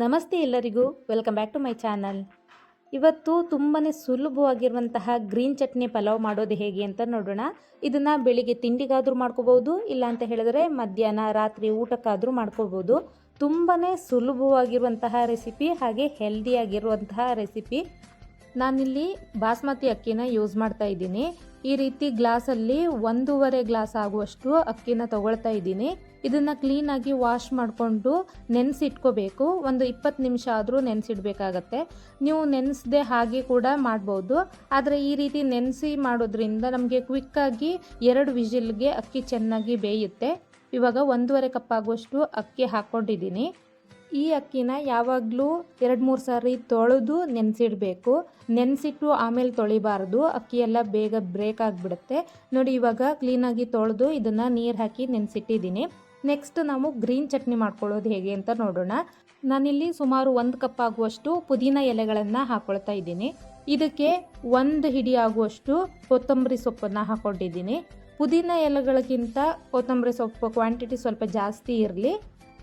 ನಮಸ್ತೆ ಎಲ್ಲರಿಗೂ, welcome back to my channel. ಇವತ್ತು ತುಂಬಾ ಸುಲಭವಾಗಿರುವಂತಹ ಗ್ರೀನ್ ಚಟ್ನಿ ಪಲಾವ್ ಮಾಡೋದು ಹೇಗೆ ಅಂತ ನೋಡೋಣ. ಇದನ್ನು ಬೆಳಿಗ್ಗೆ ತಿಂಡಿಗಾದರೂ ಮಾಡ್ಕೋಬೋದು, ಇಲ್ಲ ಅಂತ ಹೇಳಿದ್ರೆ ಮಧ್ಯಾಹ್ನ ರಾತ್ರಿ ಊಟಕ್ಕಾದರೂ ಮಾಡ್ಕೋಬೋದು. ತುಂಬಾ ಸುಲಭವಾಗಿರುವಂತಹ ರೆಸಿಪಿ, ಹಾಗೆ ಹೆಲ್ದಿಯಾಗಿರುವಂತಹ ರೆಸಿಪಿ. ನಾನಿಲ್ಲಿ ಬಾಸ್ಮತಿ ಅಕ್ಕಿನ ಯೂಸ್ ಮಾಡ್ತಾ ಇದ್ದೀನಿ. ಈ ರೀತಿ ಗ್ಲಾಸಲ್ಲಿ 1.5 ಗ್ಲಾಸ್ ಆಗುವಷ್ಟು ಅಕ್ಕಿನ ತಗೊಳ್ತಾ ಇದ್ದೀನಿ. ಇದನ್ನು ಕ್ಲೀನಾಗಿ ವಾಶ್ ಮಾಡಿಕೊಂಡು ನೆನೆಸಿಟ್ಕೋಬೇಕು. ಒಂದು 20 ನಿಮಿಷ ಆದರೂ ನೆನೆಸಿಡ್ಬೇಕಾಗತ್ತೆ. ನೀವು ನೆನೆಸದೆ ಹಾಗೆ ಕೂಡ ಮಾಡ್ಬೋದು, ಆದರೆ ಈ ರೀತಿ ನೆನೆಸಿ ಮಾಡೋದ್ರಿಂದ ನಮಗೆ ಕ್ವಿಕ್ಕಾಗಿ 2 ವಿಜಿಲ್ಗೆ ಅಕ್ಕಿ ಚೆನ್ನಾಗಿ ಬೇಯುತ್ತೆ. ಇವಾಗ 1.5 ಕಪ್ ಆಗುವಷ್ಟು ಅಕ್ಕಿ ಹಾಕ್ಕೊಂಡಿದ್ದೀನಿ. ಈ ಅಕ್ಕಿನ ಯಾವಾಗಲೂ 2-3 ಸಾರಿ ತೊಳೆದು ನೆನೆಸಿಡಬೇಕು. ನೆನೆಸಿಟ್ಟು ಆಮೇಲೆ ತೊಳಿಬಾರ್ದು, ಅಕ್ಕಿ ಎಲ್ಲ ಬೇಗ ಬ್ರೇಕ್ ಆಗಿಬಿಡುತ್ತೆ. ನೋಡಿ, ಇವಾಗ ಕ್ಲೀನಾಗಿ ತೊಳೆದು ಇದನ್ನು ನೀರು ಹಾಕಿ ನೆನೆಸಿಟ್ಟಿದ್ದೀನಿ. ನೆಕ್ಸ್ಟ್ ನಾವು ಗ್ರೀನ್ ಚಟ್ನಿ ಮಾಡ್ಕೊಳ್ಳೋದು ಹೇಗೆ ಅಂತ ನೋಡೋಣ. ನಾನಿಲ್ಲಿ ಸುಮಾರು 1 ಕಪ್ ಆಗುವಷ್ಟು ಪುದೀನ ಎಲೆಗಳನ್ನು ಹಾಕ್ಕೊಳ್ತಾ ಇದ್ದೀನಿ. ಇದಕ್ಕೆ 1 ಹಿಡಿ ಆಗುವಷ್ಟು ಕೊತ್ತಂಬರಿ ಸೊಪ್ಪನ್ನು ಹಾಕ್ಕೊಂಡಿದ್ದೀನಿ. ಪುದೀನ ಎಲೆಗಳಿಗಿಂತ ಕೊತ್ತಂಬರಿ ಸೊಪ್ಪು ಕ್ವಾಂಟಿಟಿ ಸ್ವಲ್ಪ ಜಾಸ್ತಿ ಇರಲಿ.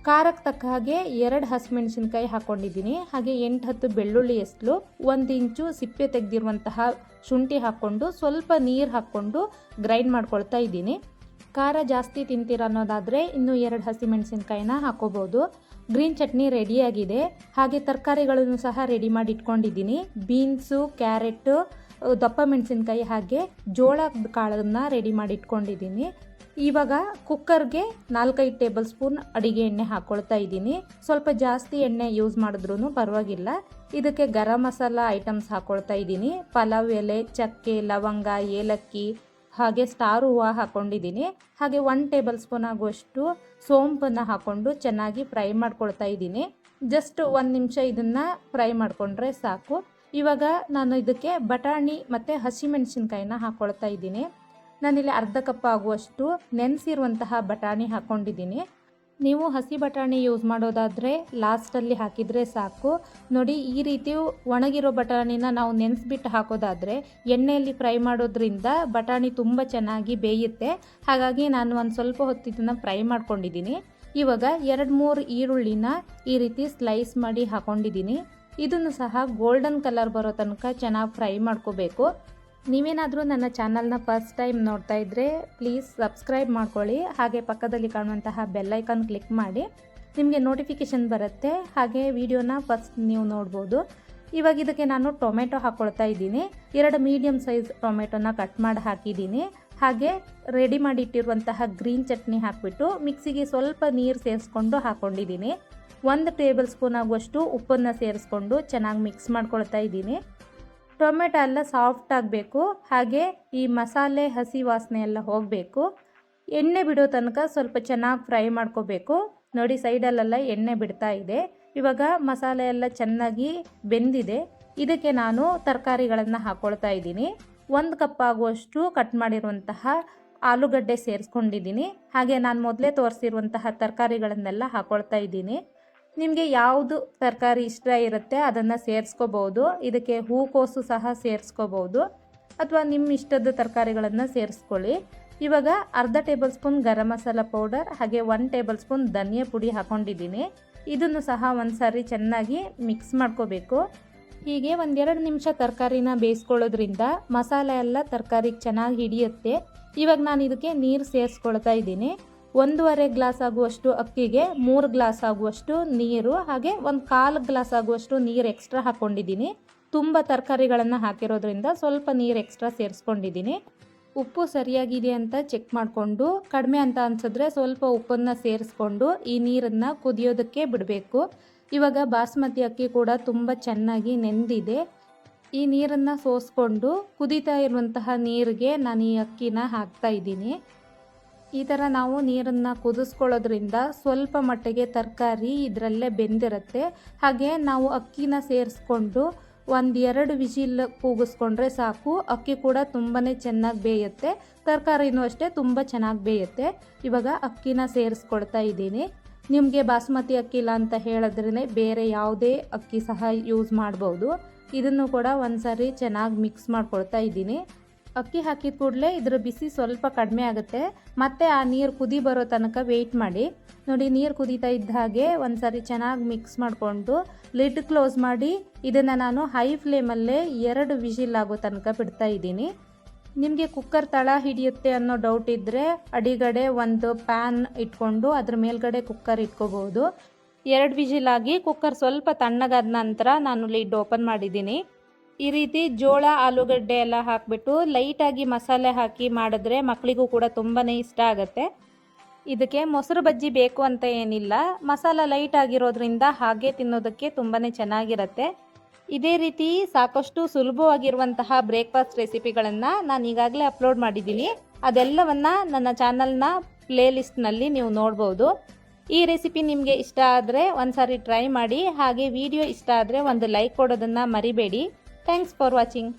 ಖಾರಕ್ಕೆ ತಕ್ಕ ಹಾಗೆ 2 ಹಸಿಮೆಣಸಿನ್ಕಾಯಿ ಹಾಕ್ಕೊಂಡಿದ್ದೀನಿ. ಹಾಗೆ 8-10 ಬೆಳ್ಳುಳ್ಳಿ ಎಸ್ಲು, 1 ಇಂಚು ಸಿಪ್ಪೆ ತೆಗೆದಿರುವಂತಹ ಶುಂಠಿ ಹಾಕ್ಕೊಂಡು ಸ್ವಲ್ಪ ನೀರು ಹಾಕ್ಕೊಂಡು ಗ್ರೈಂಡ್ ಮಾಡ್ಕೊಳ್ತಾ ಇದ್ದೀನಿ. ಖಾರ ಜಾಸ್ತಿ ತಿಂತೀರ ಅನ್ನೋದಾದರೆ ಇನ್ನೂ 2 ಹಸಿಮೆಣಸಿನ್ಕಾಯಿನ ಹಾಕೋಬೋದು. ಗ್ರೀನ್ ಚಟ್ನಿ ರೆಡಿಯಾಗಿದೆ. ಹಾಗೆ ತರಕಾರಿಗಳನ್ನು ಸಹ ರೆಡಿ ಮಾಡಿ ಇಟ್ಕೊಂಡಿದ್ದೀನಿ. ಬೀನ್ಸು, ಕ್ಯಾರೆಟು, ದಪ್ಪ ಮೆಣಸಿನ್ಕಾಯಿ ಹಾಗೆ ಜೋಳ ಕಾಳನ್ನು ರೆಡಿ ಮಾಡಿ ಇಟ್ಕೊಂಡಿದ್ದೀನಿ. ಇವಾಗ ಕುಕ್ಕರ್ಗೆ 4-5 ಟೇಬಲ್ ಸ್ಪೂನ್ ಅಡಿಗೆ ಎಣ್ಣೆ ಹಾಕ್ಕೊಳ್ತಾ ಇದ್ದೀನಿ. ಸ್ವಲ್ಪ ಜಾಸ್ತಿ ಎಣ್ಣೆ ಯೂಸ್ ಮಾಡಿದ್ರೂ ಪರವಾಗಿಲ್ಲ. ಇದಕ್ಕೆ ಗರಂ ಮಸಾಲ ಐಟಮ್ಸ್ ಹಾಕ್ಕೊಳ್ತಾ ಇದ್ದೀನಿ. ಪಲಾವ್ ಎಲೆ, ಚಕ್ಕೆ, ಲವಂಗ, ಏಲಕ್ಕಿ ಹಾಗೆ ಸ್ಟಾರ್ ಹೂವು ಹಾಕ್ಕೊಂಡಿದ್ದೀನಿ. ಹಾಗೆ 1 ಟೇಬಲ್ ಸ್ಪೂನ್ ಆಗುವಷ್ಟು ಸೋಂಪನ್ನು ಹಾಕ್ಕೊಂಡು ಚೆನ್ನಾಗಿ ಫ್ರೈ ಮಾಡ್ಕೊಳ್ತಾ ಇದ್ದೀನಿ. ಜಸ್ಟ್ 1 ನಿಮಿಷ ಇದನ್ನು ಫ್ರೈ ಮಾಡಿಕೊಂಡ್ರೆ ಸಾಕು. ಇವಾಗ ನಾನು ಇದಕ್ಕೆ ಬಟಾಣಿ ಮತ್ತು ಹಸಿಮೆಣಸಿನ್ಕಾಯಿನ ಹಾಕ್ಕೊಳ್ತಾ ಇದ್ದೀನಿ. ನಾನಿಲ್ಲಿ 1/2 ಕಪ್ ಆಗುವಷ್ಟು ನೆನೆಸಿರುವಂತಹ ಬಟಾಣಿ ಹಾಕ್ಕೊಂಡಿದ್ದೀನಿ. ನೀವು ಹಸಿ ಬಟಾಣಿ ಯೂಸ್ ಮಾಡೋದಾದರೆ ಲಾಸ್ಟಲ್ಲಿ ಹಾಕಿದರೆ ಸಾಕು. ನೋಡಿ, ಈ ರೀತಿ ಒಣಗಿರೋ ಬಟಾಣಿನ ನಾವು ನೆನೆಸ್ಬಿಟ್ಟು ಹಾಕೋದಾದರೆ ಎಣ್ಣೆಯಲ್ಲಿ ಫ್ರೈ ಮಾಡೋದ್ರಿಂದ ಬಟಾಣಿ ತುಂಬ ಚೆನ್ನಾಗಿ ಬೇಯುತ್ತೆ. ಹಾಗಾಗಿ ನಾನು ಒಂದು ಸ್ವಲ್ಪ ಹೊತ್ತು ಇದನ್ನು ಫ್ರೈ ಮಾಡ್ಕೊಂಡಿದ್ದೀನಿ. ಇವಾಗ 2-3 ಈರುಳ್ಳಿನ ಈ ರೀತಿ ಸ್ಲೈಸ್ ಮಾಡಿ ಹಾಕ್ಕೊಂಡಿದ್ದೀನಿ. ಇದನ್ನು ಸಹ ಗೋಲ್ಡನ್ ಕಲರ್ ಬರೋ ತನಕ ಚೆನ್ನಾಗಿ ಫ್ರೈ ಮಾಡ್ಕೋಬೇಕು. ನೀವೇನಾದರೂ ನನ್ನ ಚಾನಲ್ನ ಫಸ್ಟ್ ಟೈಮ್ ನೋಡ್ತಾ ಇದ್ದರೆ ಪ್ಲೀಸ್ ಸಬ್ಸ್ಕ್ರೈಬ್ ಮಾಡ್ಕೊಳ್ಳಿ. ಹಾಗೆ ಪಕ್ಕದಲ್ಲಿ ಕಾಣುವಂತಹ ಬೆಲ್ಲೈಕಾನ್ ಕ್ಲಿಕ್ ಮಾಡಿ, ನಿಮಗೆ ನೋಟಿಫಿಕೇಷನ್ ಬರುತ್ತೆ. ಹಾಗೆ ವಿಡಿಯೋನ ಫಸ್ಟ್ ನೀವು ನೋಡ್ಬೋದು. ಇವಾಗ ಇದಕ್ಕೆ ನಾನು ಟೊಮೆಟೊ ಹಾಕ್ಕೊಳ್ತಾ ಇದ್ದೀನಿ. 2 ಮೀಡಿಯಮ್ ಸೈಜ್ ಟೊಮೆಟೊನ ಕಟ್ ಮಾಡಿ ಹಾಕಿದ್ದೀನಿ. ಹಾಗೆ ರೆಡಿ ಮಾಡಿ ಇಟ್ಟಿರುವಂತಹ ಗ್ರೀನ್ ಚಟ್ನಿ ಹಾಕಿಬಿಟ್ಟು ಮಿಕ್ಸಿಗೆ ಸ್ವಲ್ಪ ನೀರು ಸೇರಿಸ್ಕೊಂಡು ಹಾಕ್ಕೊಂಡಿದ್ದೀನಿ. 1 ಟೇಬಲ್ ಸ್ಪೂನ್ ಆಗುವಷ್ಟು ಉಪ್ಪನ್ನು ಸೇರಿಸ್ಕೊಂಡು ಚೆನ್ನಾಗಿ ಮಿಕ್ಸ್ ಮಾಡ್ಕೊಳ್ತಾ ಇದ್ದೀನಿ. ಟೊಮೆಟೊ ಎಲ್ಲ ಸಾಫ್ಟ್ ಆಗಬೇಕು. ಹಾಗೆ ಈ ಮಸಾಲೆ ಹಸಿ ವಾಸನೆ ಎಲ್ಲ ಹೋಗಬೇಕು. ಎಣ್ಣೆ ಬಿಡೋ ತನಕ ಸ್ವಲ್ಪ ಚೆನ್ನಾಗಿ ಫ್ರೈ ಮಾಡ್ಕೋಬೇಕು. ನೋಡಿ, ಸೈಡಲ್ಲೆಲ್ಲ ಎಣ್ಣೆ ಬಿಡ್ತಾ ಇದೆ. ಇವಾಗ ಮಸಾಲೆ ಎಲ್ಲ ಚೆನ್ನಾಗಿ ಬೆಂದಿದೆ. ಇದಕ್ಕೆ ನಾನು ತರಕಾರಿಗಳನ್ನು ಹಾಕ್ಕೊಳ್ತಾ ಇದ್ದೀನಿ. 1 ಕಪ್ ಆಗುವಷ್ಟು ಕಟ್ ಮಾಡಿರುವಂತಹ ಆಲೂಗಡ್ಡೆ ಸೇರಿಸ್ಕೊಂಡಿದ್ದೀನಿ. ಹಾಗೆ ನಾನು ಮೊದಲೇ ತೋರಿಸಿರುವಂತಹ ತರಕಾರಿಗಳನ್ನೆಲ್ಲ ಹಾಕ್ಕೊಳ್ತಾ ಇದ್ದೀನಿ. ನಿಮಗೆ ಯಾವುದು ತರಕಾರಿ ಇಷ್ಟ ಇರುತ್ತೆ ಅದನ್ನು ಸೇರಿಸ್ಕೋಬೋದು. ಇದಕ್ಕೆ ಹೂಕೋಸು ಸಹ ಸೇರಿಸ್ಕೋಬೋದು, ಅಥವಾ ನಿಮ್ಮ ಇಷ್ಟದ ತರಕಾರಿಗಳನ್ನು ಸೇರಿಸ್ಕೊಳ್ಳಿ. ಇವಾಗ 1/2 table spoon garam masala powder ಹಾಗೆ 1 ಟೇಬಲ್ ಸ್ಪೂನ್ ಧನಿಯಾ ಪುಡಿ ಹಾಕ್ಕೊಂಡಿದ್ದೀನಿ. ಇದನ್ನು ಸಹ ಒಂದು ಸಾರಿ ಚೆನ್ನಾಗಿ ಮಿಕ್ಸ್ ಮಾಡ್ಕೋಬೇಕು. ಹೀಗೆ 1-2 ನಿಮಿಷ ತರಕಾರಿನ ಬೇಯಿಸ್ಕೊಳ್ಳೋದ್ರಿಂದ ಮಸಾಲೆ ಎಲ್ಲ ತರಕಾರಿಗೆ ಚೆನ್ನಾಗಿ ಹಿಡಿಯುತ್ತೆ. ಇವಾಗ ನಾನು ಇದಕ್ಕೆ ನೀರು ಸೇರಿಸ್ಕೊಳ್ತಾ ಇದ್ದೀನಿ. 1.5 ಗ್ಲಾಸ್ ಆಗುವಷ್ಟು ಅಕ್ಕಿಗೆ 3 ಗ್ಲಾಸ್ ಆಗುವಷ್ಟು ನೀರು, ಹಾಗೆ 1/4 ಗ್ಲಾಸ್ ಆಗುವಷ್ಟು ನೀರು ಎಕ್ಸ್ಟ್ರಾ ಹಾಕ್ಕೊಂಡಿದ್ದೀನಿ. ತುಂಬ ತರಕಾರಿಗಳನ್ನು ಹಾಕಿರೋದ್ರಿಂದ ಸ್ವಲ್ಪ ನೀರು ಎಕ್ಸ್ಟ್ರಾ ಸೇರಿಸ್ಕೊಂಡಿದ್ದೀನಿ. ಉಪ್ಪು ಸರಿಯಾಗಿದೆ ಅಂತ ಚೆಕ್ ಮಾಡಿಕೊಂಡು, ಕಡಿಮೆ ಅಂತ ಅನಿಸಿದ್ರೆ ಸ್ವಲ್ಪ ಉಪ್ಪನ್ನು ಸೇರಿಸ್ಕೊಂಡು ಈ ನೀರನ್ನು ಕುದಿಯೋದಕ್ಕೆ ಬಿಡಬೇಕು. ಇವಾಗ ಬಾಸ್ಮತಿ ಅಕ್ಕಿ ಕೂಡ ತುಂಬ ಚೆನ್ನಾಗಿ ನೆಂದಿದೆ. ಈ ನೀರನ್ನು ಸೋಸ್ಕೊಂಡು ಕುದೀತಾ ಇರುವಂತಹ ನೀರಿಗೆ ನಾನು ಈ ಅಕ್ಕಿನ ಹಾಕ್ತಾ ಇದ್ದೀನಿ. ಈ ಥರ ನಾವು ನೀರನ್ನು ಕುದಿಸ್ಕೊಳ್ಳೋದ್ರಿಂದ ಸ್ವಲ್ಪ ಮಟ್ಟಿಗೆ ತರಕಾರಿ ಇದರಲ್ಲೇ ಬೆಂದಿರುತ್ತೆ. ಹಾಗೆ ನಾವು ಅಕ್ಕಿನ ಸೇರಿಸ್ಕೊಂಡು 1-2 ವಿಜಿಲ್ ಕೂಗಿಸ್ಕೊಂಡ್ರೆ ಸಾಕು. ಅಕ್ಕಿ ಕೂಡ ತುಂಬಾ ಚೆನ್ನಾಗಿ ಬೇಯುತ್ತೆ, ತರಕಾರಿನೂ ಅಷ್ಟೇ ತುಂಬ ಚೆನ್ನಾಗಿ ಬೇಯುತ್ತೆ. ಇವಾಗ ಅಕ್ಕಿನ ಸೇರಿಸ್ಕೊಳ್ತಾ ಇದ್ದೀನಿ. ನಿಮಗೆ ಬಾಸ್ಮತಿ ಅಕ್ಕಿ ಇಲ್ಲ ಅಂತ ಹೇಳಿದ್ರೇ ಬೇರೆ ಯಾವುದೇ ಅಕ್ಕಿ ಸಹ ಯೂಸ್ ಮಾಡ್ಬೋದು. ಇದನ್ನು ಕೂಡ ಒಂದು ಸಾರಿ ಚೆನ್ನಾಗಿ ಮಿಕ್ಸ್ ಮಾಡ್ಕೊಳ್ತಾ ಇದ್ದೀನಿ. ಅಕ್ಕಿ ಹಾಕಿದ ಕೂಡಲೇ ಇದರ ಬಿಸಿ ಸ್ವಲ್ಪ ಕಡಿಮೆ ಆಗುತ್ತೆ. ಮತ್ತು ಆ ನೀರು ಕುದಿ ಬರೋ ತನಕ ವೆಯ್ಟ್ ಮಾಡಿ. ನೋಡಿ, ನೀರು ಕುದೀತಾ ಇದ್ದ ಹಾಗೆ ಒಂದು ಸಾರಿ ಚೆನ್ನಾಗಿ ಮಿಕ್ಸ್ ಮಾಡಿಕೊಂಡು ಲಿಡ್ ಕ್ಲೋಸ್ ಮಾಡಿ ಇದನ್ನು ನಾನು ಹೈ ಫ್ಲೇಮಲ್ಲೇ 2 ವಿಷಿಲ್ ಆಗೋ ತನಕ ಬಿಡ್ತಾ ಇದ್ದೀನಿ. ನಿಮಗೆ ಕುಕ್ಕರ್ ತಳ ಹಿಡಿಯುತ್ತೆ ಅನ್ನೋ ಡೌಟ್ ಇದ್ದರೆ ಅಡಿಗಡೆ ಒಂದು ಪ್ಯಾನ್ ಇಟ್ಕೊಂಡು ಅದ್ರ ಮೇಲ್ಗಡೆ ಕುಕ್ಕರ್ ಇಟ್ಕೋಬೋದು. 2 ವಿಷಿಲ್ ಆಗಿ ಕುಕ್ಕರ್ ಸ್ವಲ್ಪ ತಣ್ಣಗಾದ ನಂತರ ನಾನು ಲಿಡ್ ಓಪನ್ ಮಾಡಿದ್ದೀನಿ. ಈ ರೀತಿ ಜೋಳ, ಆಲೂಗಡ್ಡೆ ಎಲ್ಲ ಹಾಕಿಬಿಟ್ಟು ಲೈಟಾಗಿ ಮಸಾಲೆ ಹಾಕಿ ಮಾಡಿದ್ರೆ ಮಕ್ಕಳಿಗೂ ಕೂಡ ತುಂಬಾ ಇಷ್ಟ ಆಗುತ್ತೆ. ಇದಕ್ಕೆ ಮೊಸರು ಬಜ್ಜಿ ಬೇಕು ಅಂತ ಏನಿಲ್ಲ, ಮಸಾಲ ಲೈಟ್ ಆಗಿರೋದ್ರಿಂದ ಹಾಗೆ ತಿನ್ನೋದಕ್ಕೆ ತುಂಬಾ ಚೆನ್ನಾಗಿರುತ್ತೆ. ಇದೇ ರೀತಿ ಸಾಕಷ್ಟು ಸುಲಭವಾಗಿರುವಂತಹ ಬ್ರೇಕ್ಫಾಸ್ಟ್ ರೆಸಿಪಿಗಳನ್ನು ನಾನು ಈಗಾಗಲೇ ಅಪ್ಲೋಡ್ ಮಾಡಿದ್ದೀನಿ. ಅದೆಲ್ಲವನ್ನು ನನ್ನ ಚಾನಲ್ನ ಪ್ಲೇಲಿಸ್ಟ್ನಲ್ಲಿ ನೀವು ನೋಡ್ಬೋದು. ಈ ರೆಸಿಪಿ ನಿಮಗೆ ಇಷ್ಟ ಆದರೆ ಒಂದು ಸಾರಿ ಟ್ರೈ ಮಾಡಿ. ಹಾಗೆ ವಿಡಿಯೋ ಇಷ್ಟ ಆದರೆ ಒಂದು ಲೈಕ್ ಕೊಡೋದನ್ನು ಮರಿಬೇಡಿ. Thanks for watching.